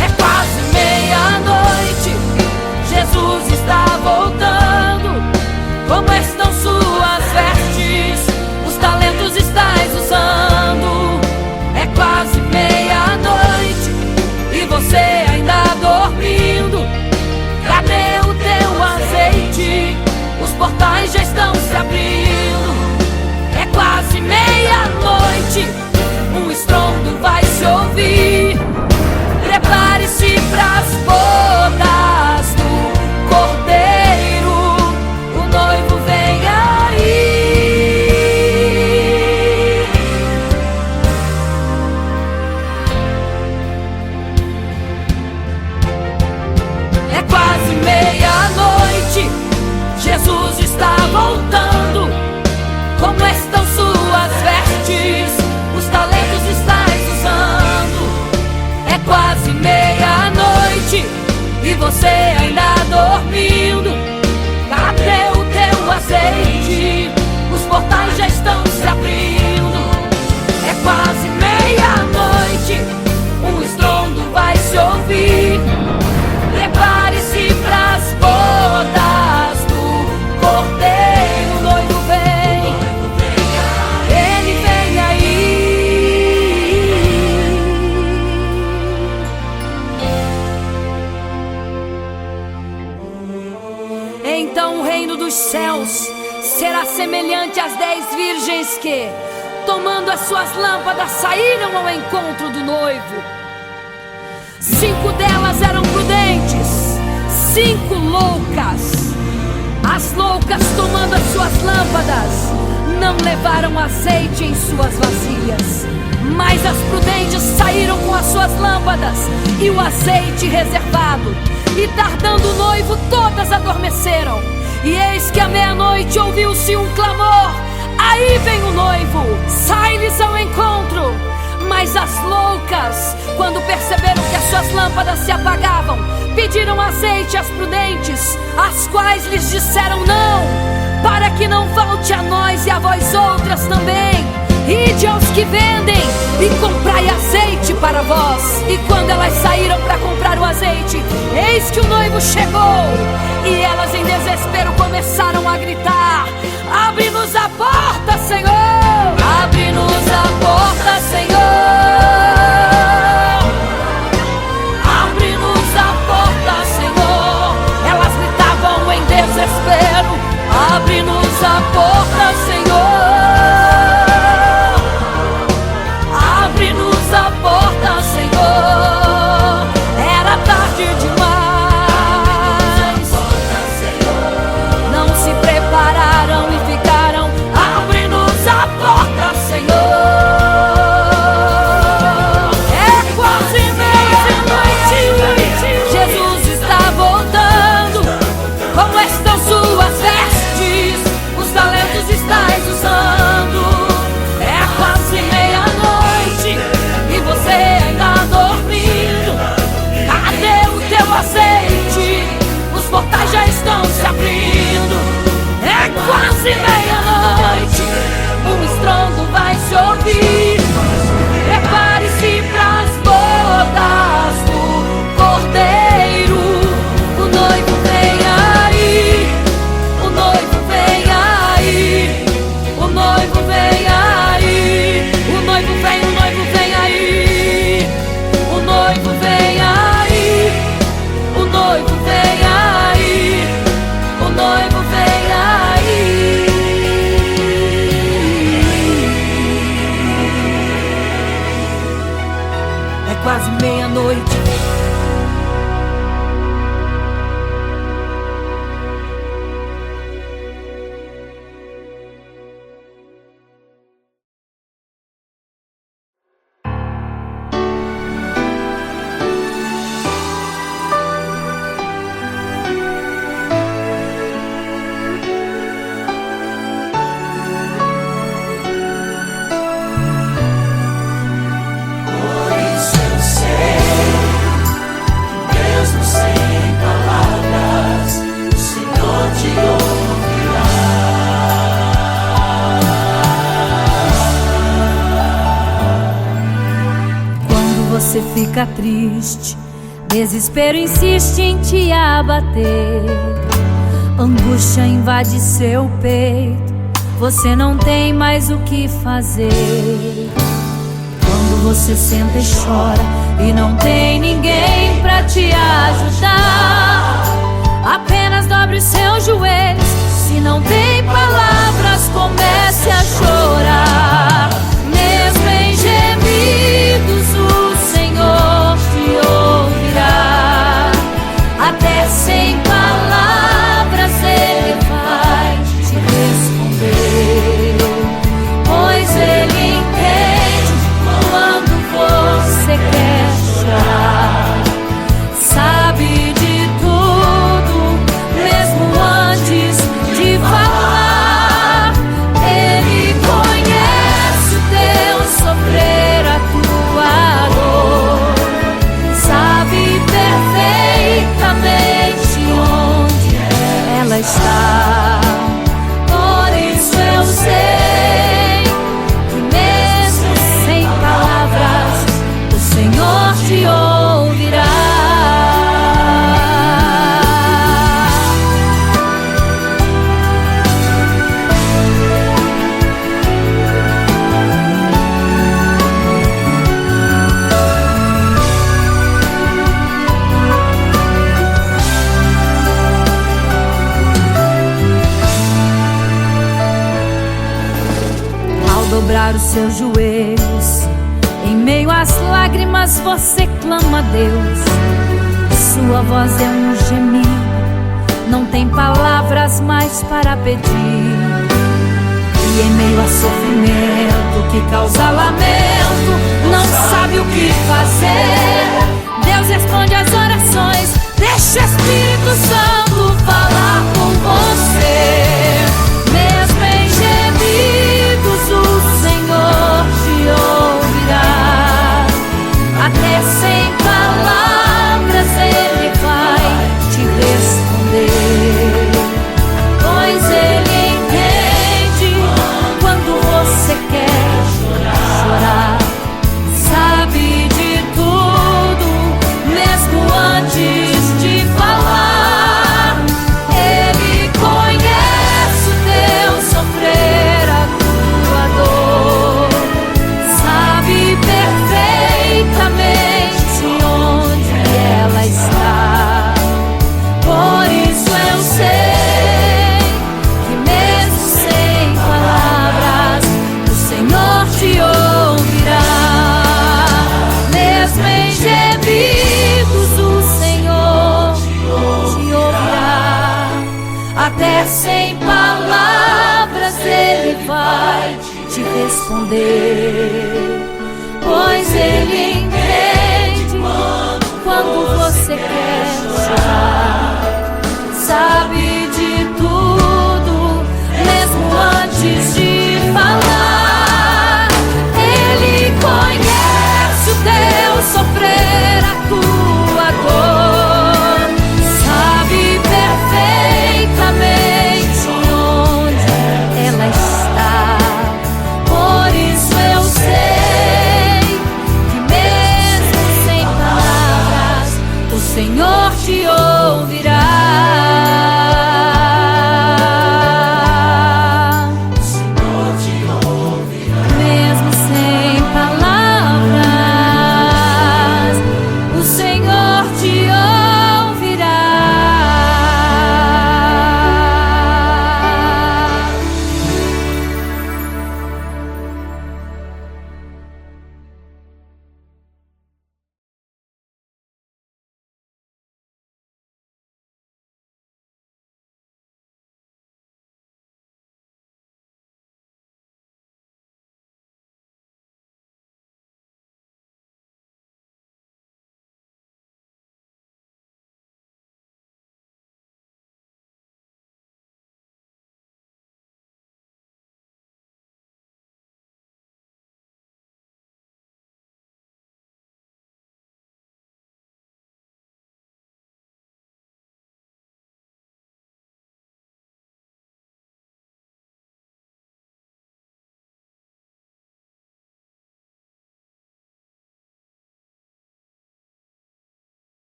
É quase meia-noite, Jesus está voltando. Como estão suas vestes? Os talentos estais usando. É quase meia-noite e você ainda dormindo. Cadê o teu azeite? Os portais já estão se abrindo. É quase meia-noite, um estrondo vai se ouvir. Prepare-se pras bodas do Cordeiro. O noivo vem aí. É quase meia-noite, Jesus está voltando. Como estão suas vestes? Os talentos estais usando. reino dos céus será semelhante às 10 virgens que, tomando as suas lâmpadas, saíram ao encontro do noivo. 5 delas eram prudentes, 5 loucas. As loucas, tomando as suas lâmpadas, não levaram azeite em suas vasilhas, mas as prudentes saíram com as suas lâmpadas e o azeite reservado. E tardando o noivo, todas adormeceram. E eis que à meia-noite ouviu-se um clamor: aí vem o noivo, sai-lhes ao encontro. Mas as loucas, quando perceberam que as suas lâmpadas se apagavam, pediram azeite às prudentes, as quais lhes disseram: não, para que não falte a nós e a vós outras também. Ide aos que vendem e comprai azeite para vós. E quando elas saíram para comprar o azeite, eis que o noivo chegou. E elas em desespero começaram a gritar: abre-nos a porta, Senhor! Abre-nos a porta, Senhor! Abre-nos a porta, Senhor! Elas gritavam em desespero: abre-nos a porta, Senhor! Abre-nos a porta, Senhor! Era tarde demais. Não se prepararam e ficaram: abre-nos a porta, Senhor! É quase meia-noite, Jesus está voltando. Como estão suas vestes? Os talentos estáis usando. É quase meia-noite e você ainda dormindo. Cadê o teu azeite? Os portais já estão se abrindo. É quase meia-noite, um estrondo vai se ouvir. Prepare-se pras bodas do Cordeiro. O noivo vem aí, o noivo vem aí, o noivo vem aí, o noivo vem, o noivo vem aí, o noivo vem aí, o noivo vem aí, o noivo vem aí. É quase meia-noite. Você fica triste, desespero insiste em te abater, angústia invade seu peito, você não tem mais o que fazer. Quando você senta e chora e não tem ninguém pra te ajudar, apenas dobre os seus joelhos. Se não tem palavras, comece a chorar. Mesmo em gemidos, o Senhor te ouvirá. Até sem palavras Ele vai te responder, pois Ele entende quando você quer chorar. seus joelhos, em meio às lágrimas você clama a Deus. Sua voz é um gemido, não tem palavras mais para pedir. E em meio a sofrimento que causa lamento, não sabe o que fazer. Deus responde às orações, deixa o Espírito Santo falar com você. Mesmo em gemidos o Senhor te ouvirá, até sem palavras Ele vai te responder, pois Ele entende quando você quer chorar, sabe de tudo, mesmo antes de falar. Ele conhece o teu sofrer, a tua dor, sabe perfeitamente onde ela está. Por isso eu sei que mesmo sem palavras o Senhor te ouvirá. Mesmo em gemidos o Senhor te ouvirá, até sem palavras Ele vai te responder, pois Ele entende quando você quer chorar, sabe de tudo, mesmo antes de falar. Ele conhece o teu sofrer, a tua dor, sabe perfeitamente onde ela está. Por isso eu sei que mesmo sem palavras o Senhor te ouvirá. Mesmo sem palavras o Senhor te ouvirá.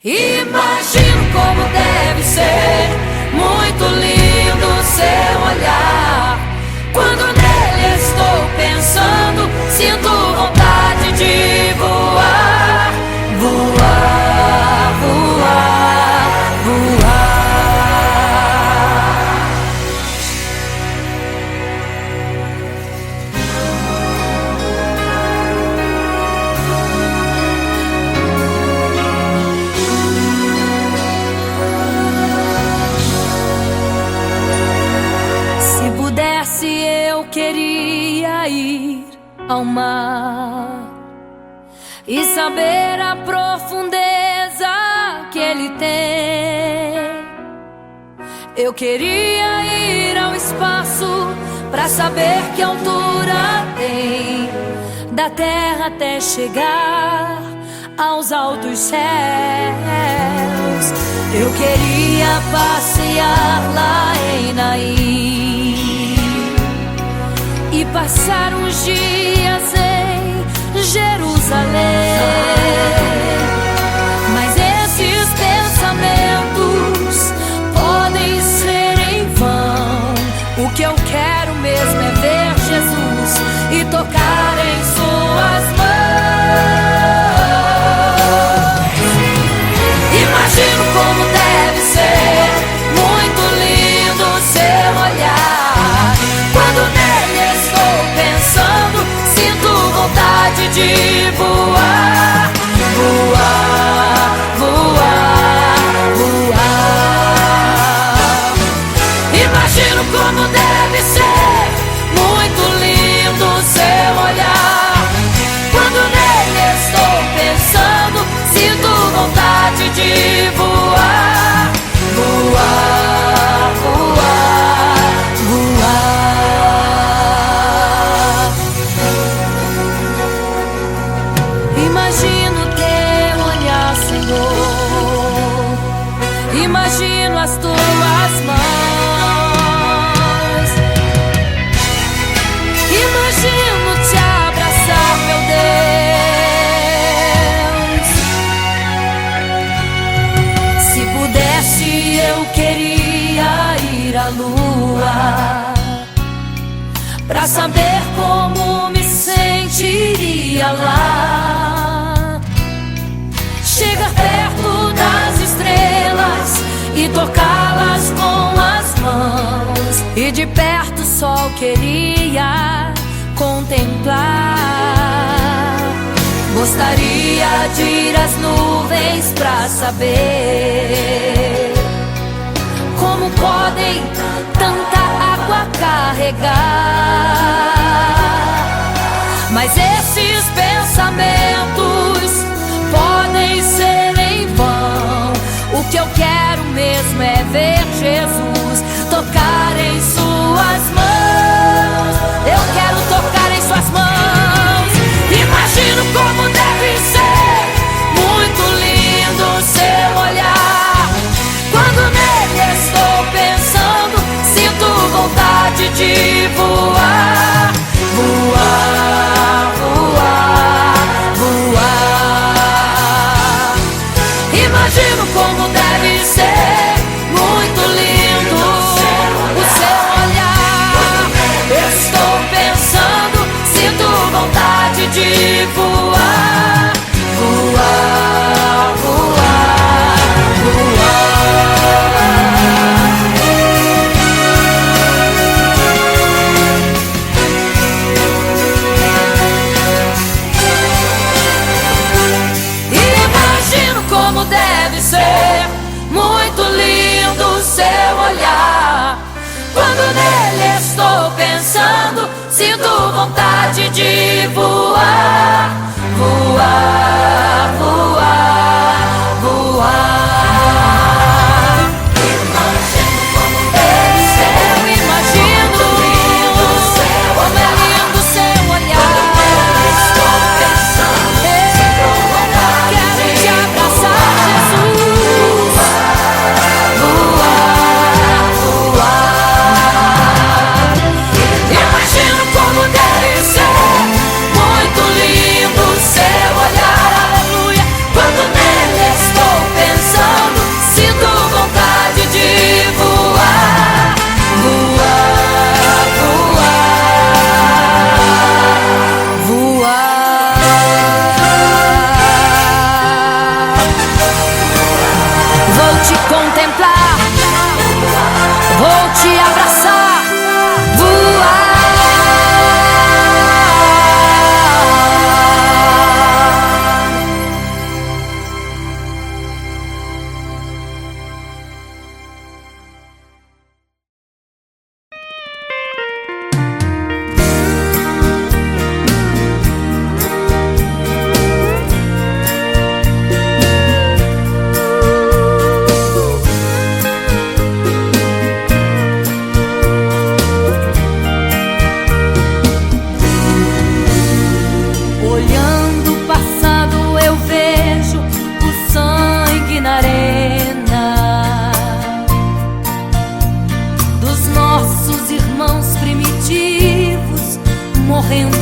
Imagino como deve ser muito lindo seu olhar. Quando nele estou pensando, sinto vontade de voar, voar, voar, voar. Eu queria ir ao mar e saber a profundeza que ele tem. Eu queria ir ao espaço pra saber que altura tem, da terra até chegar aos altos céus. Eu queria passear lá em Naim e passar uns dias em Jerusalém. Mas esses pensamentos podem ser em vão. O que eu quero mesmo é ver Jesus e tocar em suas mãos. Imagino como deve de voar, voar, voar, voar. Imagino como deve ser muito lindo o seu olhar. Quando nele estou pensando, sinto vontade de voar, voar, voar, voar. Imagino teu olhar, Senhor. Imagino as tuas mãos. Imagino te abraçar, meu Deus. Se pudesse, eu queria ir à lua pra saber como me sentiria lá. Chegar perto das estrelas e tocá-las com as mãos. E de perto só queria contemplar. Gostaria de ir às nuvens pra saber como podem tanta água carregar. Mas esses pensamentos podem ser em vão. O que eu quero mesmo é ver Jesus tocar em suas mãos. Eu quero tocar em suas mãos. Imagino como deve ser muito lindo o seu olhar. Quando nele estou pensando, sinto vontade de voar, voar, voar, voar. Imagino como deve ser muito lindo o seu olhar. Estou pensando, sinto vontade de voar, voar, voar, voar. Imagino como deve ser muito lindo o seu olhar. Quando nele estou pensando, sinto vontade de voar, voar, voar, voar. Imagino como deve ser, eu imagino como é lindo o seu olhar. Estou pensando, sinto vontade quero te abraçar, Jesus. Voar, voar. Imagino como deve ser muito lindo o seu olhar, aleluia. Quando nele estou pensando, sinto vontade de voar, voar, voar, voar. Vou te contemplar, vou te abraçar, voar. Olhando o passado eu vejo o sangue na arena dos nossos irmãos primitivos morrendo